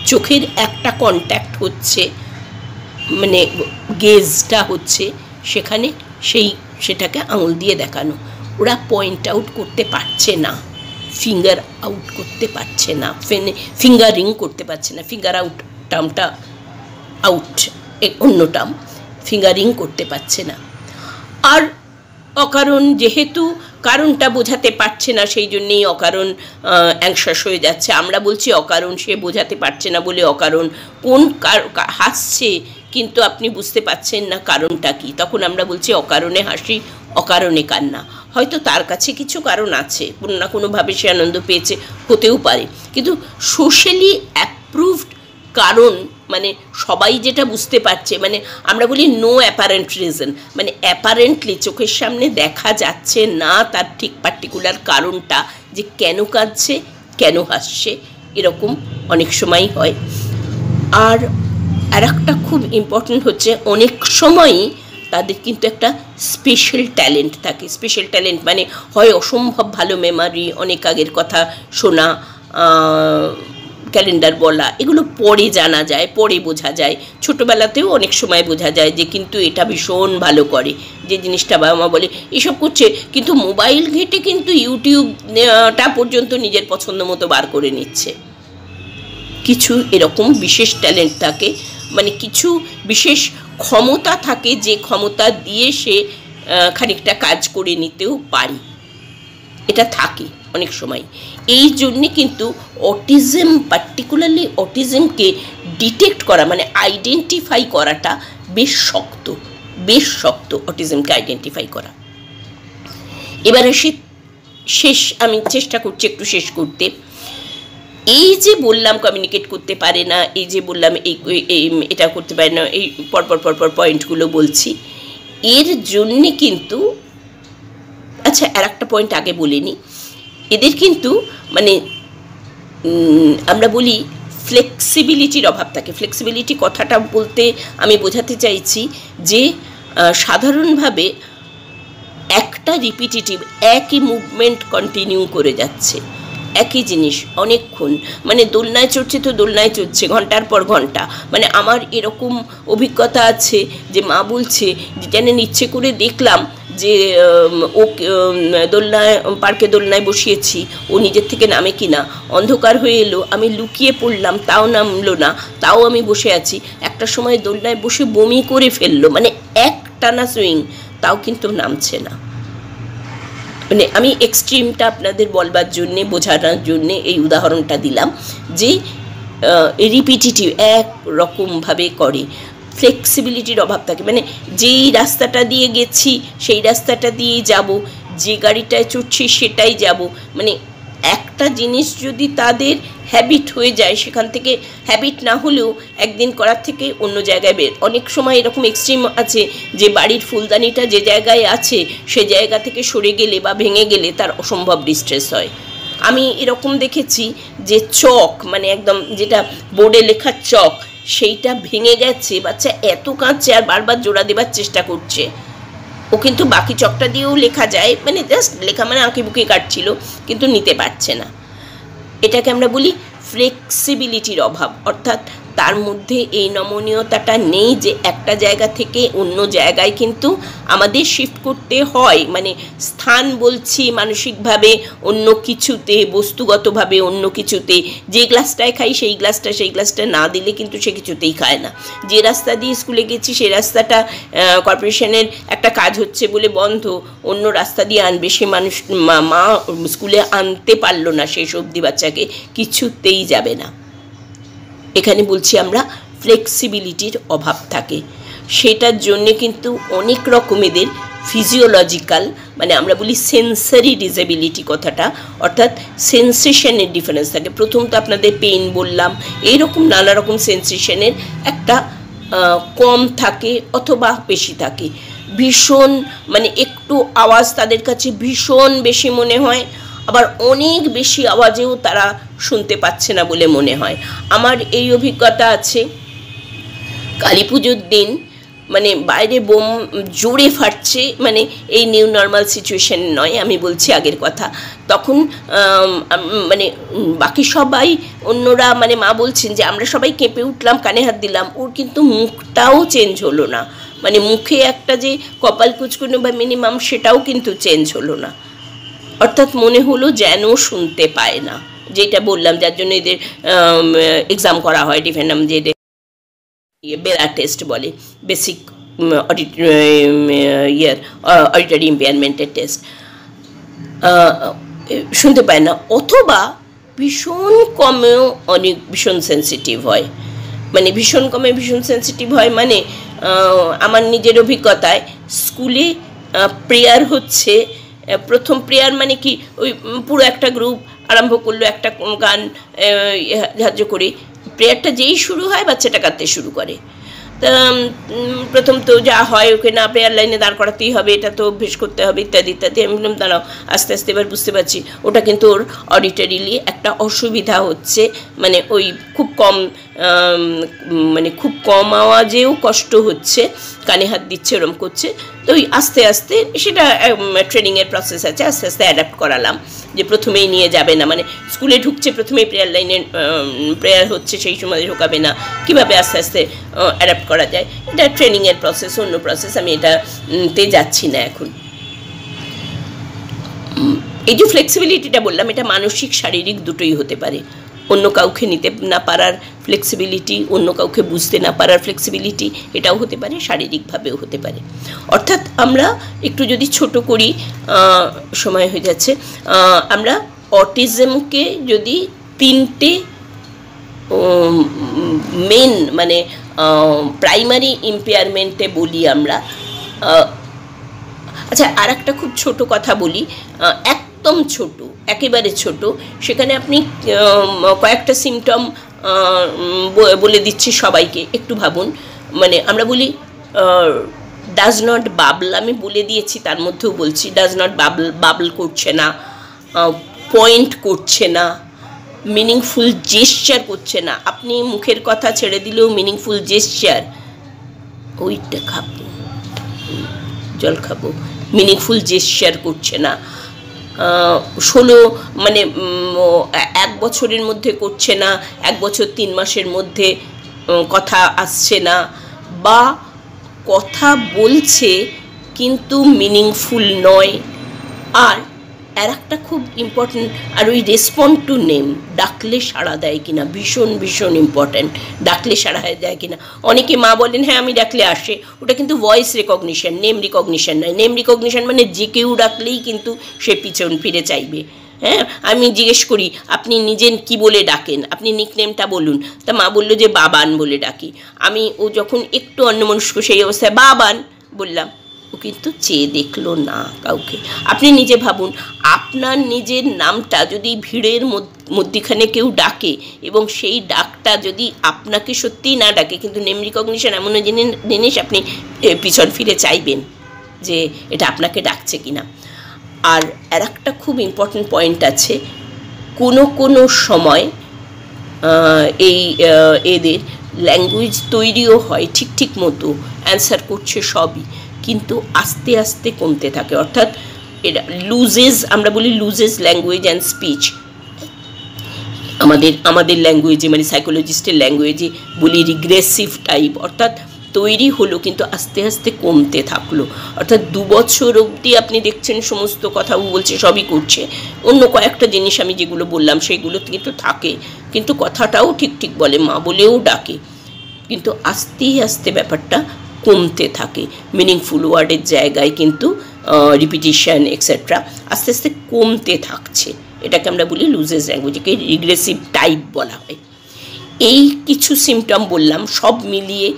S1: চোখের একটা কন্ট্যাক্ট হচ্ছে, মানে গেজটা হচ্ছে সেখানে, সেটাকে আঙুল দিয়ে দেখানো। ওরা পয়েন্ট আউট করতে পারছে না, ফিঙ্গার আউট করতে পারছে না, ফিঙ্গারিং করতে পারছে না। ফিঙ্গার আউট টার্মটা আউট, অন্য টার্ম, ফিঙ্গারিং করতে পারছে না। আর অকারণ, যেহেতু কারণটা বোঝাতে পারছে না, সেই জন্যেই অকারণ অ্যাংশাস হয়ে যাচ্ছে। আমরা বলছি অকারণ, সে বোঝাতে পারছে না বলে অকারণ। কোন হাসছে কিন্তু আপনি বুঝতে পারছেন না কারণটা কি, তখন আমরা বলছি অকারণে হাসি, অকারণে কান্না। হয়তো তার কাছে কিছু কারণ আছে, কোনো না কোনোভাবে সে আনন্দ পেয়েছে, হতেও পারে, কিন্তু সোশ্যালি অ্যাপ্রুভড কারণ, মানে সবাই যেটা বুঝতে পারছে, মানে আমরা বলি নো অ্যাপারেন্ট রিজন, মানে অ্যাপারেন্টলি চোখের সামনে দেখা যাচ্ছে না তার ঠিক পার্টিকুলার কারণটা, যে কেন কাঁদছে, কেন হাসছে, এরকম অনেক সময় হয়। আর একটা খুব ইম্পর্টেন্ট হচ্ছে, অনেক সময়ই তাদের কিন্তু একটা স্পেশাল ট্যালেন্ট থাকে। স্পেশাল ট্যালেন্ট মানে হয় অসম্ভব ভালো মেমারি, অনেক আগের কথা শোনা, ক্যালেন্ডার বলা, এগুলো পরে জানা যায়, পরে বোঝা যায়। ছোটোবেলাতেও অনেক সময় বোঝা যায় যে কিন্তু এটা ভীষণ ভালো করে, যে জিনিসটা বাবা মা বলে এসব করছে, কিন্তু মোবাইল ঘেঁটে কিন্তু ইউটিউবটা পর্যন্ত নিজের পছন্দ মতো বার করে নিচ্ছে। কিছু এরকম বিশেষ ট্যালেন্ট থাকে, মানে কিছু বিশেষ ক্ষমতা থাকে, যে ক্ষমতা দিয়ে সে খানিকটা কাজ করে নিতেও পারে, এটা থাকে অনেক সময়। এই জন্যে কিন্তু অটিজম, পার্টিকুলারলি অটিজমকে ডিটেক্ট করা, মানে আইডেন্টিফাই করাটা বেশ শক্ত, বেশ শক্ত অটিজমকে আইডেন্টিফাই করা। এবার আসি শেষ, আমি চেষ্টা করছি একটু শেষ করতে। এই যে বললাম কমিউনিকেট করতে পারে না, এই যে বললাম এটা করতে পারে না, এই পরপর পয়েন্টগুলো বলছি, এর জন্যে কিন্তু, আচ্ছা আর একটা পয়েন্ট আগে বলিনি, এদের কিন্তু মানে আমরা বলি ফ্লেক্সিবিলিটির অভাব থাকে। ফ্লেক্সিবিলিটি কথাটা বলতে আমি বোঝাতে চাইছি যে সাধারণভাবে একটা একটা রিপিটিটিভ একই মুভমেন্ট কন্টিনিউ করে যাচ্ছে, একই জিনিস অনেকক্ষণ, মানে দোলনায় চড়ছে তো দোলনায় চড়ছে ঘন্টার পর ঘন্টা। মানে আমার এরকম অভিজ্ঞতা আছে যে মা বলছে যে যেন ইচ্ছে করে দেখলাম যে ও দোলনায়, পার্কে দোলনায় বসিয়েছি, ও নিজের থেকে নামে কিনা, অন্ধকার হয়ে এলো, আমি লুকিয়ে পড়লাম, তাও নামলো না, তাও আমি বসে আছি। একটা সময় দোলনায় বসে বমি করে ফেললো, মানে একটানা সুইং, তাও কিন্তু নামছে না। মানে আমি এক্সট্রিমটা আপনাদের বলবার জন্যে, বোঝানোর জন্যে এই উদাহরণটা দিলাম যে রিপিটিটিভ এক রকমভাবে করে, ফ্লেক্সিবিলিটির অভাব থাকে। মানে যেই রাস্তাটা দিয়ে গেছি সেই রাস্তাটা দিয়েই যাব, যে গাড়িটায় চড়ছি সেটাই যাব। মানে একটা জিনিস যদি তাদের হ্যাবিট হয়ে যায়, সেখান থেকে হ্যাবিট না হলেও একদিন করার থেকে অন্য জায়গায় বের। অনেক সময় এরকম এক্সট্রিম আছে যে বাড়ির ফুলদানিটা যে জায়গায় আছে সে জায়গা থেকে সরে গেলে বা ভেঙে গেলে তার অসম্ভব ডিস্ট্রেস হয়। আমি এরকম দেখেছি যে চক, মানে একদম যেটা বোর্ডে লেখার চক, সেইটা ভেঙে গেছে, বাচ্চা এত কাঁদছে আর বারবার জোড়া দেবার চেষ্টা করছে। ও কিন্তু বাকি চকটা দিয়েও লেখা যায়, মানে জাস্ট লেখা মানে আঁকি বুকি কাটছিল, কিন্তু নিতে পারছে না। এটাকে আমরা বলি ফ্লেক্সিবিলিটির অভাব, অর্থাৎ তার মধ্যে এই নমনীয়তাটা নেই যে একটা জায়গা থেকে অন্য জায়গায় কিন্তু আমাদের শিফট করতে হয়। মানে স্থান বলছি মানসিকভাবে অন্য কিছুতে, বস্তুগতভাবে অন্য কিছুতে। যে গ্লাসটায় খাই সেই গ্লাসটা না দিলে কিন্তু সে কিছুতেই খায় না। যে রাস্তা দিয়ে স্কুলে গেছি সেই রাস্তাটা কর্পোরেশনের একটা কাজ হচ্ছে বলে বন্ধ, অন্য রাস্তা দিয়ে আনবে, সে মানুষ মা স্কুলে আনতে পারলো না, শেষ অবধি বাচ্চাকে কিছুতেই যাবে না। এখানে বলছি আমরা ফ্লেক্সিবিলিটির অভাব থাকে। সেটার জন্যে কিন্তু অনেক রকমের ফিজিওলজিক্যাল, মানে আমরা বলি সেন্সারি ডিসেবিলিটি কথাটা, অর্থাৎ সেন্সেশনের ডিফারেন্স থাকে। প্রথম তো আপনাদের পেইন বললাম, এইরকম নানা রকম সেন্সেশনের একটা কম থাকে অথবা বেশি থাকে। ভীষণ মানে একটু আওয়াজ তাদের কাছে ভীষণ বেশি মনে হয়, আবার অনেক বেশি আওয়াজেও তারা শুনতে পাচ্ছে না বলে মনে হয়। আমার এই অভিজ্ঞতা আছে, কালী পুজোর দিন মানে বাইরে বোম জোরে ফাটছে, মানে এই নিউ নর্মাল সিচুয়েশন নয়, আমি বলছি আগের কথা। তখন মানে বাকি সবাই অন্যরা, মানে মা বলছেন যে আমরা সবাই কেঁপে উঠলাম, কানে হাত দিলাম, ওর কিন্তু মুখটাও চেঞ্জ হলো না। মানে মুখে একটা যে কপাল কুচকুনো বা মিনিমাম সেটাও কিন্তু চেঞ্জ হলো না। অর্থাৎ মনে হলো যেন শুনতে পায় না, যেটা বললাম, যার জন্য এদের এক্সাম করা হয় ডিফেন্ডাম, যে বেরা টেস্ট বলে, বেসিক অডিটরি ইম্পেয়ারমেন্টের টেস্ট। শুনতে পায় না, অথবা ভীষণ কমেও অনেক ভীষণ সেন্সিটিভ হয়। মানে ভীষণ কমে ভীষণ সেন্সিটিভ হয়, মানে আমার নিজের অভিজ্ঞতায় স্কুলে প্রেয়ার হচ্ছে, প্রথম প্রেয়ার মানে কি, ওই পুরো একটা গ্রুপ আরম্ভ করলো একটা গান সাহায্য করে, প্রেয়ারটা যেই শুরু হয় বাচ্চাটা কাঁদতে শুরু করে। তা প্রথম তো যা হয়, ওকে না প্রেয়ার লাইনে দাঁড় করাতেই হবে, এটা তো অভ্যেস করতে হবে ইত্যাদি ইত্যাদি। আমি বললাম দাঁড়াও, আস্তে আস্তে এবার বুঝতে পারছি ওটা কিন্তু ওর অডিটরিলি একটা অসুবিধা হচ্ছে, মানে ওই খুব কম, মানে খুব কম আওয়াজেও কষ্ট হচ্ছে, কানে হাত দিচ্ছে, ওরম করছে। তো ওই আস্তে আস্তে সেটা ট্রেনিংয়ের প্রসেস আছে, আস্তে আস্তে অ্যাডাপ্ট করালাম যে প্রথমেই নিয়ে যাবে না, মানে স্কুলে ঢুকছে প্রথমেই প্রেয়ার লাইনে প্রেয়ার হচ্ছে সেই সময় ঢোকাবে না, কীভাবে আস্তে আস্তে অ্যাডাপ্ট করা যায়। এটা ট্রেনিংয়ের প্রসেস, অন্য প্রসেস, আমি এটাতে যাচ্ছি না এখন। এই যে ফ্লেক্সিবিলিটিটা বললাম, এটা মানসিক শারীরিক দুটোই হতে পারে। অন্য কাউকে নিতে না পারার ফ্লেক্সিবিলিটি, অন্য কাউকে বুঝতে না পারার ফ্লেক্সিবিলিটি, এটাও হতে পারে, শারীরিকভাবেও হতে পারে। অর্থাৎ আমরা একটু যদি ছোট করি, সময় হয়ে যাচ্ছে, আমরা অটিজমকে যদি তিনটে মেন মানে প্রাইমারি ইম্পেয়ারমেন্টে বলি আমরা। আচ্ছা, আর একটা খুব ছোট কথা বলি, একদম ছোট, একেবারে ছোট, সেখানে আপনি কয়েকটা সিমটম বলে দিচ্ছি সবাইকে, একটু ভাবুন। মানে আমরা বলি ডাজ নট বাবল, আমি বলে দিয়েছি, তার মধ্যেও বলছি, ডাজ নট বাবল করছে না, পয়েন্ট করছে না, মিনিংফুল জেস্চার করছে না। আপনি মুখের কথা ছেড়ে দিলেও মিনিংফুল জেস্চার, ওইটা খাবো, জল খাবো, মিনিংফুল জেস্চার করছে না, 16 মানে 1 বছরের মধ্যে করছে না, 1 বছর 3 মাসের মধ্যে কথা আসছে না, বা কথা বলছে কিন্তু মিনিংফুল নয়। আর একটা খুব ইম্পর্টেন্ট, আর ওই রেসপন্ড টু নেম, ডাকলে সাড়া দেয় কিনা, ভীষণ ভীষণ ইম্পর্ট্যান্ট। ডাকলে সাড়া দেয় কিনা, অনেকে মা বলেন হ্যাঁ আমি ডাকলে আসে, ওটা কিন্তু ভয়েস রেকগনিশন, নেম রিকগনিশন নয়। নেম রিকগনিশন মানে যে কেউ ডাকলেই কিন্তু সে পিছন ফিরে চাইবে। হ্যাঁ, আমি জিজ্ঞেস করি আপনি নিজে কি বলে ডাকেন, আপনি নিকনেমটা বলুন। তা মা বললো যে বাবান বলে ডাকি। আমি ও যখন একটু অন্যমনস্ক সেই অবস্থায় বাবান বললাম, ও কিন্তু চেয়ে দেখলো না কাউকে। আপনি নিজে ভাবুন, আপনার নিজের নামটা যদি ভিড়ের মধ্যখানে কেউ ডাকে এবং সেই ডাকটা যদি আপনাকে সত্যিই না ডাকে, কিন্তু নেম রিকগনিশন এমন জিনিস আপনি পিছন ফিরে চাইবেন যে এটা আপনাকে ডাকছে কিনা। আর একটা খুব ইম্পর্টেন্ট পয়েন্ট আছে, কোনো সময় এই এদের ল্যাঙ্গুয়েজ তৈরিও হয় ঠিক মতো, অ্যান্সার করছে সবই, কিন্তু আস্তে আস্তে কমতে থাকে। অর্থাৎ এটা লুজেস, আমরা বলি লুজেস ল্যাঙ্গুয়েজ অ্যান্ড স্পিচ। আমাদের ল্যাঙ্গুয়েজে মানে সাইকোলজিস্টের ল্যাঙ্গুয়েজে বলি রিগ্রেসিভ টাইপ, অর্থাৎ তৈরি হলো কিন্তু আস্তে আস্তে কমতে থাকলো। অর্থাৎ 2 বছর অবধি আপনি দেখছেন সমস্ত কথা বলছে, সবই করছে, অন্য কয়েকটা জিনিস আমি যেগুলো বললাম সেগুলো কিন্তু থাকে, কিন্তু কথাটাও ঠিক বলে, মা বলেও ডাকে, কিন্তু আস্তে আস্তে ব্যাপারটা কমতে থাকে। মিনিংফুল ওয়ার্ডের জায়গায় কিন্তু রিপিটিশন এক্সেট্রা আস্তে আস্তে কমতে থাকছে। এটাকে আমরা বলি লুজেস ল্যাঙ্গুয়েজ, একে রিগ্রেসিভ টাইপ বলা হয়। এই কিছু সিমটম বললাম, সব মিলিয়ে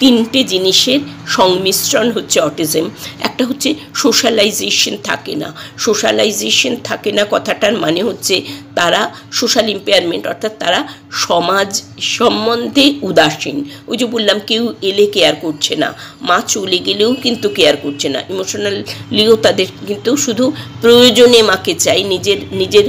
S1: 3টে জিনিসের সংমিশ্রণ হচ্ছে অটিজম। একটা হচ্ছে সোশ্যালাইজেশন থাকে না। সোশ্যালাইজেশন থাকে না কথাটার মানে হচ্ছে তারা সোশ্যাল ইম্পেয়ারমেন্ট, অর্থাৎ তারা সমাজ সম্বন্ধে উদাসীন। ওই যে বললাম কেউ এলে কেয়ার করছে না, মা চলে গেলেও কিন্তু কেয়ার করছে না, ইমোশনালিও তাদের কিন্তু শুধু প্রয়োজনে মাকে চাই, নিজের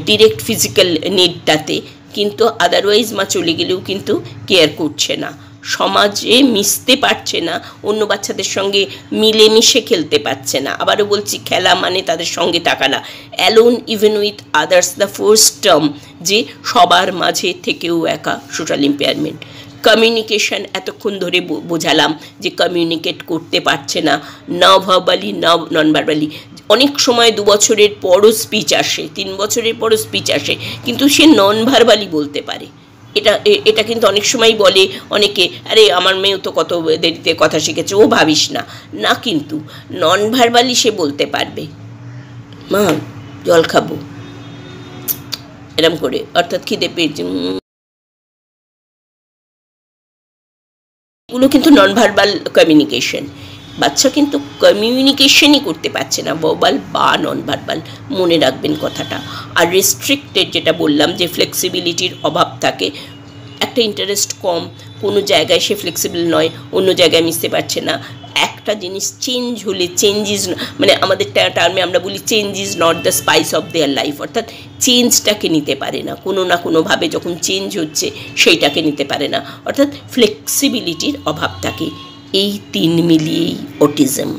S1: ডিরেক্ট ফিজিক্যাল নিডটাতে, কিন্তু আদারওয়াইজ মা চলে গেলেও কিন্তু কেয়ার করছে না, সমাজে মিশতে পারছে না, অন্য বাচ্চাদের সঙ্গে মিলেমিশে খেলতে পারছে না। আবারও বলছি, খেলা মানে তাদের সঙ্গে থাকা না, alone even with others, the first term, যে সবার মাঝে থেকেও একা, সোশ্যাল ইম্পেয়ারমেন্ট। কমিউনিকেশন এতক্ষণ ধরে বোঝালাম যে কমিউনিকেট করতে পারছে না, না ভার্বালি না নন ভার্বালি। অনেক সময় 2 বছরের পরও স্পিচ আসে, 3 বছরের পরও স্পিচ আসে, কিন্তু সে নন ভার্বালি বলতে পারে। এটা কিন্তু অনেক সময় বলে অনেকে, আরে আমার মেয়েও তো কত দেরিতে কথা শিখেছে, ও ভাবিস না, না কিন্তু নন ভার্বালি সে বলতে পারবে, মা জল খাবো এরম করে, অর্থাৎ খিদে পেয়েছে, এগুলো কিন্তু নন ভার্বাল কমিউনিকেশন। বাচ্চা কিন্তু কমিউনিকেশনই করতে পারছে না, ভার্বাল বা নন ভার্বাল, মনে রাখবেন কথাটা। আর রেস্ট্রিক্টেড, যেটা বললাম যে ফ্লেক্সিবিলিটির অভাব থাকে, একটা ইন্টারেস্ট কম, কোনো জায়গায় সে ফ্লেক্সিবল নয়, অন্য জায়গায় মিশতে পারছে না। একটা জিনিস চেঞ্জ হলে, চেঞ্জ ইজ মানে আমাদের টার্মে আমরা বলি change is not the spice of their life, অর্থাৎ চেঞ্জটাকে নিতে পারে না, কোনো না কোনোভাবে যখন চেঞ্জ হচ্ছে সেইটাকে নিতে পারে না, অর্থাৎ ফ্লেক্সিবিলিটির অভাব থাকে। এই 3 মিলিয়েই অটিজম।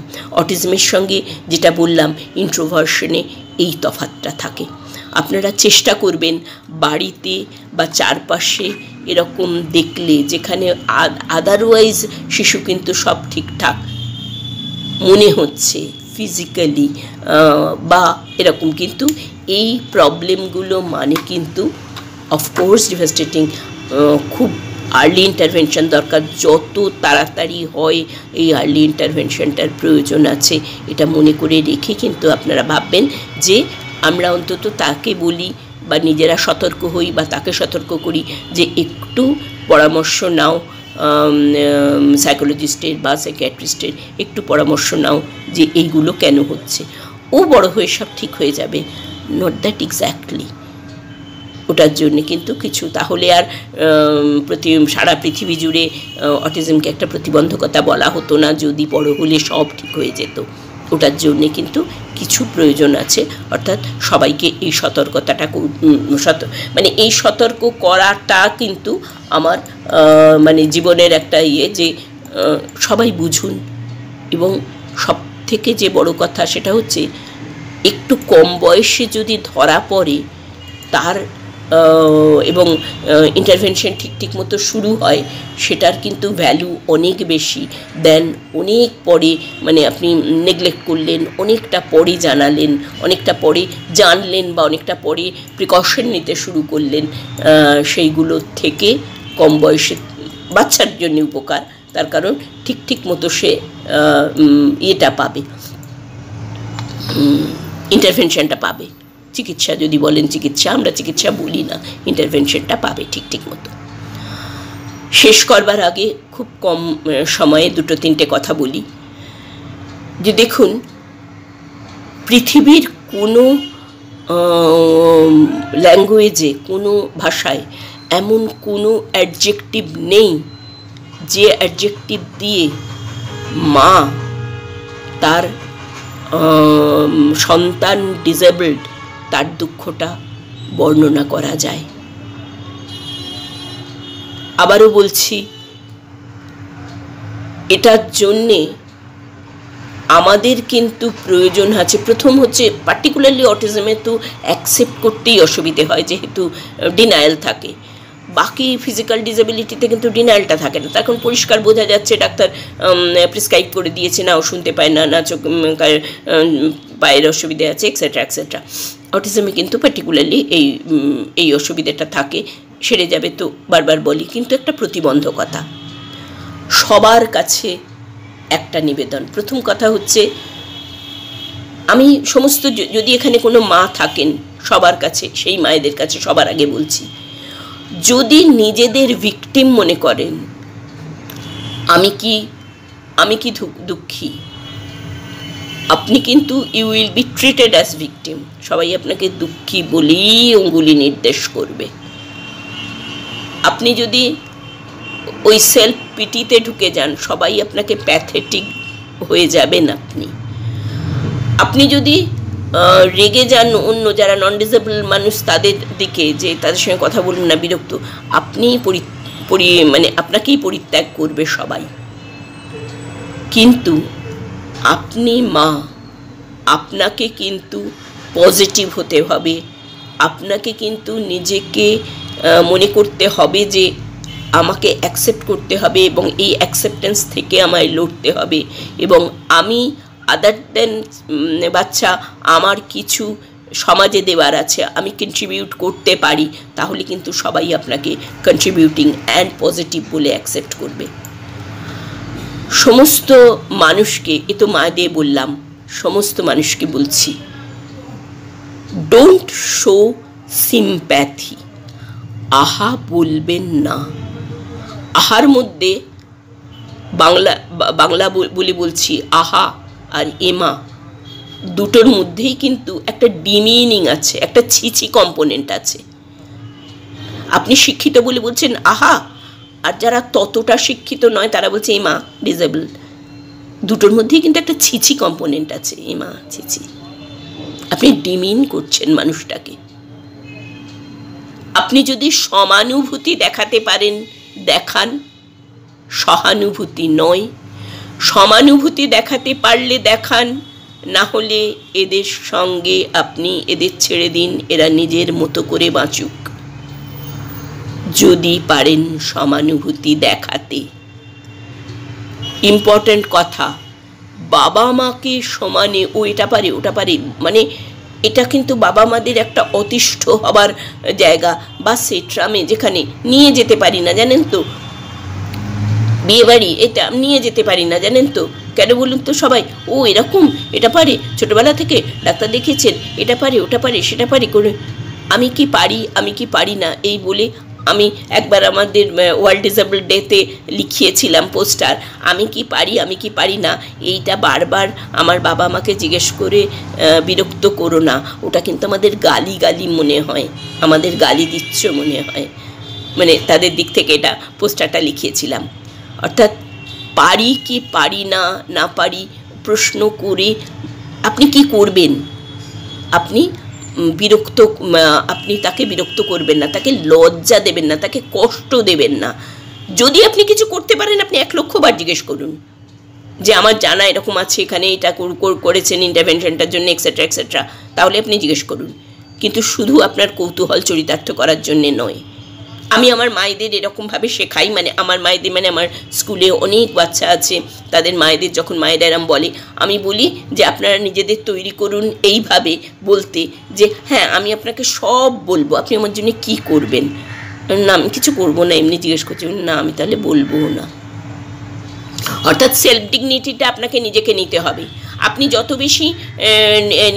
S1: অটিজমের সঙ্গে যেটা বললাম ইন্ট্রোভার্সনে এই তফাৎটা থাকে। আপনারা চেষ্টা করবেন বাড়িতে বা চারপাশে এরকম দেখলে, যেখানে আদারওয়াইজ শিশু কিন্তু সব ঠিকঠাক মনে হচ্ছে ফিজিক্যালি বা এরকম, কিন্তু এই প্রবলেমগুলো মানে কিন্তু অফকোর্স ডিভাস্টেটিং। খুব আর্লি ইন্টারভেনশন দরকার, যত তাড়াতাড়ি হয় এই আর্লি ইন্টারভেনশনটার প্রয়োজন আছে। এটা মনে করে রেখে কিন্তু আপনারা ভাববেন যে আমরা অন্তত তাকে বলি বা নিজেরা সতর্ক হই বা তাকে সতর্ক করি যে একটু পরামর্শ নাও সাইকোলজিস্টের বা সাইকিয়াট্রিস্টের, একটু পরামর্শ নাও যে এইগুলো কেন হচ্ছে। ও বড় হয়ে সব ঠিক হয়ে যাবে, নট দ্যাট এক্স্যাক্টলি, ওটার জন্য কিন্তু কিছু, তাহলে আর সারা পৃথিবী জুড়ে অটিজমকে একটা প্রতিবন্ধকতা বলা হতো না, যদি বড় হলে সব ঠিক হয়ে যেত। ওটার জন্যে কিন্তু কিছু প্রয়োজন আছে, অর্থাৎ সবাইকে এই সতর্কতাটা মানে এই সতর্ক করাটা কিন্তু আমার মানে জীবনের একটা যে সবাই বুঝুন এবং সব থেকে যে বড় কথা সেটা হচ্ছে একটু কম বয়সে যদি ধরা পড়ে তার এবং ইন্টারভেনশন ঠিক মতো শুরু হয়, সেটার কিন্তু ভ্যালু অনেক বেশি দেন অনেক পরে, মানে আপনি নেগলেক্ট করলেন, অনেকটা পরে জানালেন, অনেকটা পরে জানলেন বা অনেকটা পরে প্রিকশন নিতে শুরু করলেন, সেইগুলো থেকে কম বয়সে বাচ্চার জন্য উপকার। তার কারণ ঠিক মতো সে ইয়েটা পাবে, ইন্টারভেনশনটা পাবে। চিকিৎসা যদি বলেন চিকিৎসা, আমরা চিকিৎসা বলি না, ইন্টারভেনশনটা পাবে ঠিক মতো। শেষ করবার আগে খুব কম সময়ে 2-3টে কথা বলি যে দেখুন, পৃথিবীর কোনো ল্যাঙ্গুয়েজে, কোনো ভাষায় এমন কোনো অ্যাডজেক্টিভ নেই যে অ্যাডজেক্টিভ দিয়ে মা তার সন্তান ডিসেবলড তার দুঃখটা বর্ণনা করা যায়। আবারও বলছি, এটার জন্যে আমাদের কিন্তু প্রয়োজন আছে, প্রথম হচ্ছে পার্টিকুলারলি অটিজমে তো অ্যাকসেপ্ট করতেই অসুবিধে হয় যেহেতু ডিনায়াল থাকে। বাকি ফিজিক্যাল ডিসেবিলিটিতে কিন্তু ডিনায়ালটা থাকে না, তখন পরিষ্কার বোঝা যাচ্ছে ডাক্তার প্রেসক্রাইব করে দিয়েছে, না ও শুনতে পায় না, না চোখ পায়ের অসুবিধে আছে, এক্সেট্রা। অটিজমে কিন্তু পার্টিকুলারলি এই অসুবিধাটা থাকে, সেরে যাবে তো বারবার বলি, কিন্তু একটা প্রতিবন্ধকতা। সবার কাছে একটা নিবেদন, প্রথম কথা হচ্ছে আমি সমস্ত, যদি এখানে কোনো মা থাকেন সবার কাছে, সেই মায়েদের কাছে সবার আগে বলছি, যদি নিজেদের ভিকটিম মনে করেন, আমি কি দুঃখী, আপনি কিন্তু you will be treated as victim. সবাই আপনাকে দুঃখী বলেই অঙ্গুলি নির্দেশ করবে। আপনি যদি ওই সেলফ পিটিতে ঢুকে যান, সবাই আপনাকে প্যাথেটিক হয়ে যাবেন। আপনি যদি রেগে যান অন্য যারা নন ডিসেবল মানুষ তাদের দিকে, যে তাদের সঙ্গে কথা বলুন না, বিরক্ত, মানে আপনাকেই পরিত্যাগ করবে সবাই। কিন্তু আপনি মা, আপনাকে কিন্তু পজিটিভ হতে হবে, আপনাকে কিন্তু নিজেকে মনে করতে হবে যে আমাকে অ্যাকসেপ্ট করতে হবে এবং এই অ্যাকসেপ্টেন্স থেকে আমায় লড়তে হবে, এবং আমি আদার দেন বাচ্চা, আমার কিছু সমাজে দেওয়ার আছে, আমি কন্ট্রিবিউট করতে পারি, তাহলে কিন্তু সবাই আপনাকে কন্ট্রিবিউটিং অ্যান্ড পজিটিভ বলে অ্যাকসেপ্ট করবে। সমস্ত মানুষকে, এ তো মায়েদের বললাম, সমস্ত মানুষকে বলছি, ডোন্ট শো সিম্প্যাথি, আহা বলবেন না। আহার মধ্যে বাংলা বলে বলছি, আহা আর এমা দুটোর মধ্যেই কিন্তু একটা ডিমিনিং আছে, একটা ছিছি কম্পোনেন্ট আছে। আপনি শিক্ষিত বলে বলছেন আহা, আর যারা ততটা শিক্ষিত নয় তারা বলছে এমা ডিসেবল, দুটোর মধ্যেই কিন্তু একটা ছিছি কম্পোনেন্ট আছে, এমা ছিছি। আপনি ডিমিন করছেন মানুষটাকে। আপনি যদি সমানুভূতি দেখাতে পারেন দেখান, সহানুভূতি নয়। সমানুভূতি দেখাতে পারলে দেখান, না হলে এদের সঙ্গে আপনি এদের ছেড়ে দিন, এরা নিজের মতো করে বাঁচুক। যদি পারেন সমানুভূতি দেখাতে। ইম্পর্ট্যান্ট কথা, বাবা মাকে সমানে ও এটা পারে ওটা পারে, মানে এটা কিন্তু বাবা মাদের একটা অতিষ্ঠ হবার জায়গা। বাসে ট্রামে যেখানে নিয়ে যেতে পারি না জানেন তো, বিয়ে বাড়ি এটা নিয়ে যেতে পারি না জানেন তো, কেন বলুন তো সবাই, ও এরকম, এটা পারে, ছোটবেলা থেকে ডাক্তার দেখিয়েছেন, এটা পারে ওটা পারে সেটা পারে করে, আমি কি পারি না এই বলে আমি একবার আমাদের ওয়ার্ল্ড ডিসেবল ডেতে লিখিয়েছিলাম পোস্টার, আমি কি পারি না, এইটা বারবার আমার বাবা আমাকে জিজ্ঞেস করে বিরক্ত করো না, ওটা কিন্তু আমাদের গালি মনে হয়, আমাদের গালি দিচ্ছ মনে হয়, মানে তাদের দিক থেকে এটা পোস্টারটা লিখিয়েছিলাম। অর্থাৎ পারি কি পারি না, না পারি প্রশ্ন করে আপনি কি করবেন? আপনি তাকে বিরক্ত করবেন না, তাকে লজ্জা দেবেন না, তাকে কষ্ট দেবেন না। যদি আপনি কিছু করতে পারেন আপনি 1,00,000 বার জিজ্ঞেস করুন, যে আমার জানা এরকম আছে, এখানে এটা করেছেন ইন্টারভেনশনটার জন্য এক্সেট্রা এক্সেট্রা, তাহলে আপনি জিজ্ঞেস করুন, কিন্তু শুধু আপনার কৌতূহল চরিতার্থ করার জন্যে নয়। আমি আমার মায়েদের এরকমভাবে শেখাই, মানে আমার মায়েদের, মানে আমার স্কুলে অনেক বাচ্চা আছে, তাদের মায়েদের যখন মায়েরা এরম বলে, আমি বলি যে আপনারা নিজেদের তৈরি করুন এইভাবে বলতে যে হ্যাঁ আমি আপনাকে সব বলবো, আপনি আমার জন্য কী করবেন। না আমি কিছু করবো না, এমনি জিজ্ঞেস করছি, না আমি তাহলে বলবো না। অর্থাৎ সেলফ ডিগনিটিটা আপনাকে নিজেকে নিতে হবে। আপনি যত বেশি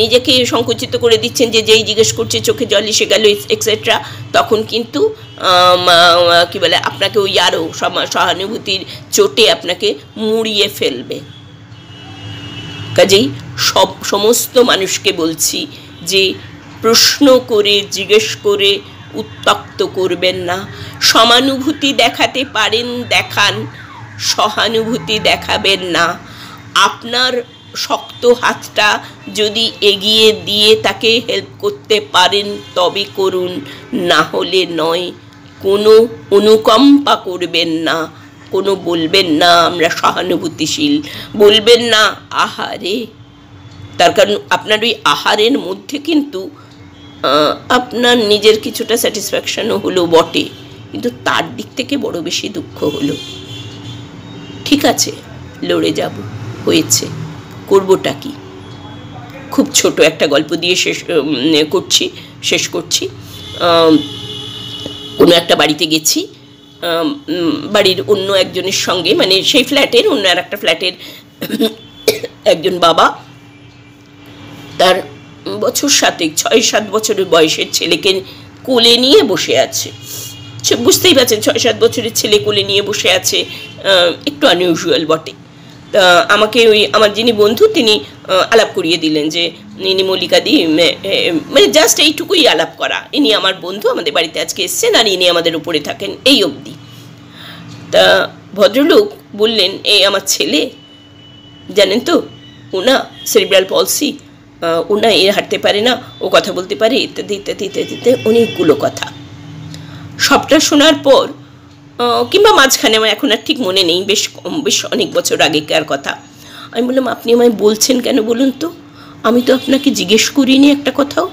S1: নিজেকে সংকুচিত করে দিচ্ছেন যে যেই জিজ্ঞেস করছে চোখে জল এসে গেল এক্সেট্রা, তখন কিন্তু কী বলে আপনাকে ওই আরও সহানুভূতির চোটে আপনাকে মুড়িয়ে ফেলবে। কাজেই সমস্ত মানুষকে বলছি যে প্রশ্ন করে জিজ্ঞেস করে উত্ত্যক্ত করবেন না। সমানুভূতি দেখাতে পারেন দেখান, সহানুভূতি দেখাবেন না। আপনার শক্ত হাতটা যদি এগিয়ে দিয়ে তাকে হেল্প করতে পারেন তবে করুন, না হলে নয়। কোনো অনুকম্পা করবেন না, কোনো বলবেন না আমরা সহানুভূতিশীল, বলবেন না আহারে। তার কারণ আপনার ওই আহারের মধ্যে কিন্তু আপনার নিজের কিছুটা স্যাটিসফ্যাকশনও হলো বটে, কিন্তু তার দিক থেকে বড় বেশি দুঃখ হলো। ঠিক আছে, লড়ে যাব, হয়েছে, করবোটা কি। খুব ছোট একটা গল্প দিয়ে শেষ করছি। কোনো একটা বাড়িতে গেছি, বাড়ির অন্য একজনের সঙ্গে, মানে সেই ফ্ল্যাটের অন্য আর একটা ফ্ল্যাটের একজন বাবা তার বছর 6-7 বছরের বয়সের ছেলেকে কোলে নিয়ে বসে আছে। বুঝতেই পারছেন 6-7 বছরের ছেলে কোলে নিয়ে বসে আছে, একটু আনইউজুয়াল বটে। তা আমাকে ওই আমার যিনি বন্ধু তিনি আলাপ করিয়ে দিলেন যে ইনি মল্লিকাদি, মানে জাস্ট এইটুকুই আলাপ করা, ইনি আমার বন্ধু, আমাদের বাড়িতে আজকে এসছেন আর ইনি আমাদের উপরে থাকেন, এই অবধি। তা ভদ্রলোক বললেন, এই আমার ছেলে জানেন তো, ওনা সেরিব্রাল পলসি, ওনা এ হাঁটতে পারে না, ও কথা বলতে পারে, ইত্যাদি ইত্যাদি ইত্যাদিতে অনেকগুলো কথা। সবটা শোনার পর কিংবা মাঝখানে, আমার এখন আর ঠিক মনে নেই, বেশ অনেক বছর আগেকার কথা, আমি বললাম আপনি আমায় বলছেন কেন বলুন তো, আমি তো আপনাকে জিজ্ঞেস করিনি একটা কথাও,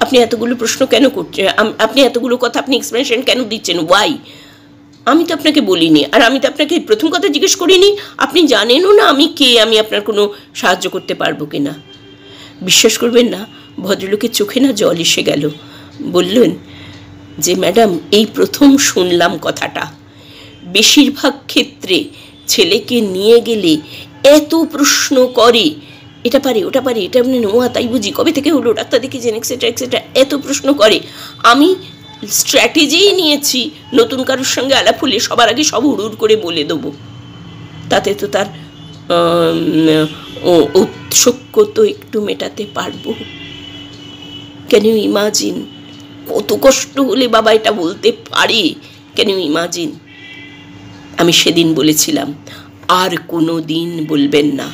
S1: আপনি এতগুলো প্রশ্ন কেন করছেন, আপনি এতগুলো কথা আপনি এক্সপ্লেনেশন কেন দিচ্ছেন, ওয়াই? আমি তো আপনাকে বলিনি, আর আমি তো আপনাকে প্রথম কথা জিজ্ঞেস করিনি, আপনি জানেনও না আমি কে, আমি আপনার কোনো সাহায্য করতে পারবো কি না। বিশ্বাস করবেন না, ভদ্রলোকের চোখে না জল এসে গেল। বললেন যে ম্যাডাম এই প্রথম শুনলাম কথাটা, বেশিরভাগ ক্ষেত্রে ছেলেকে নিয়ে গেলে এত প্রশ্ন করে, এটা পারে ওটা পারে, এটা আপনি নোয়া তাই বুঝি, কবে থেকে হলো, ডাক্তার দেখিয়েছেন, এক্সেট্রা এক্সেট্রা, এত প্রশ্ন করে। আমি স্ট্র্যাটেজিই নিয়েছি, নতুন কারোর সঙ্গে আলাপ হলে সবার আগে সব উড় করে বলে দেবো, তাতে তো তার ঔৎসুক্য তো একটু মেটাতে পারবো। ক্যান ইউ ইমাজিন, কত কষ্ট হলে বাবা এটা বলতে পারে, ক্যান ইউ ইমাজিন। আমি সেদিন বলেছিলাম আর কোনো দিন বলবেন না,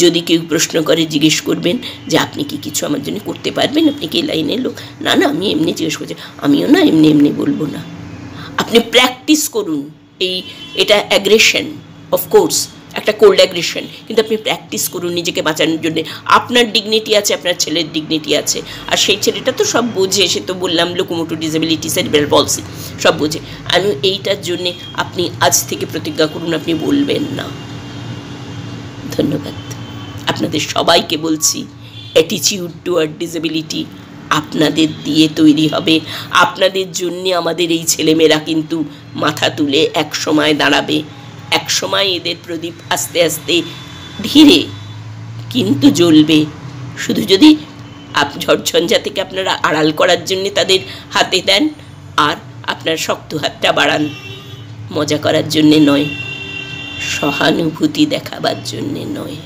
S1: যদি কেউ প্রশ্ন করে জিজ্ঞেস করবেন যে আপনি কি কিছু আমার জন্য করতে পারবেন, আপনি কি লাইনের লোক, না না আমি এমনি জিজ্ঞেস করছি, আমিও না এমনি এমনি বলবো না। আপনি প্র্যাকটিস করুন, এটা অ্যাগ্রেশন, অফকোর্স একটা কোল্ড অ্যাগ্রেশন, কিন্তু আপনি প্র্যাকটিস করুন নিজেকে বাঁচানোর জন্যে। আপনার ডিগনিটি আছে, আপনার ছেলের ডিগনিটি আছে, আর সেই ছেলেটা তো সব বোঝে, সে তো বললাম লোকোমোটর ডিসেবিলিটি, সেরিব্রাল পলসি সব বোঝে। আমি এইটার জন্যে আপনি আজ থেকে প্রতিজ্ঞা করুন আপনি বলবেন না। ধন্যবাদ। আপনাদের সবাইকে বলছি, অ্যাটিটিউড টুয়ার্ড ডিসেবিলিটি আপনাদের দিয়ে তৈরি হবে, আপনাদের জন্যে আমাদের এই ছেলেমেয়েরা কিন্তু মাথা তুলে এক সময় দাঁড়াবে, এক সময় এদের প্রদীপ আস্তে আস্তে ধীরে কিন্তু জ্বলবে। শুধু যদি ঝড়ঝঞ্ঝা থেকে আপনারা আড়াল করার জন্যে তাদের হাতে দেন আর আপনার শক্ত হাতটা বাড়ান, মজা করার জন্যে নয়, সহানুভূতি দেখাবার জন্যে নয়।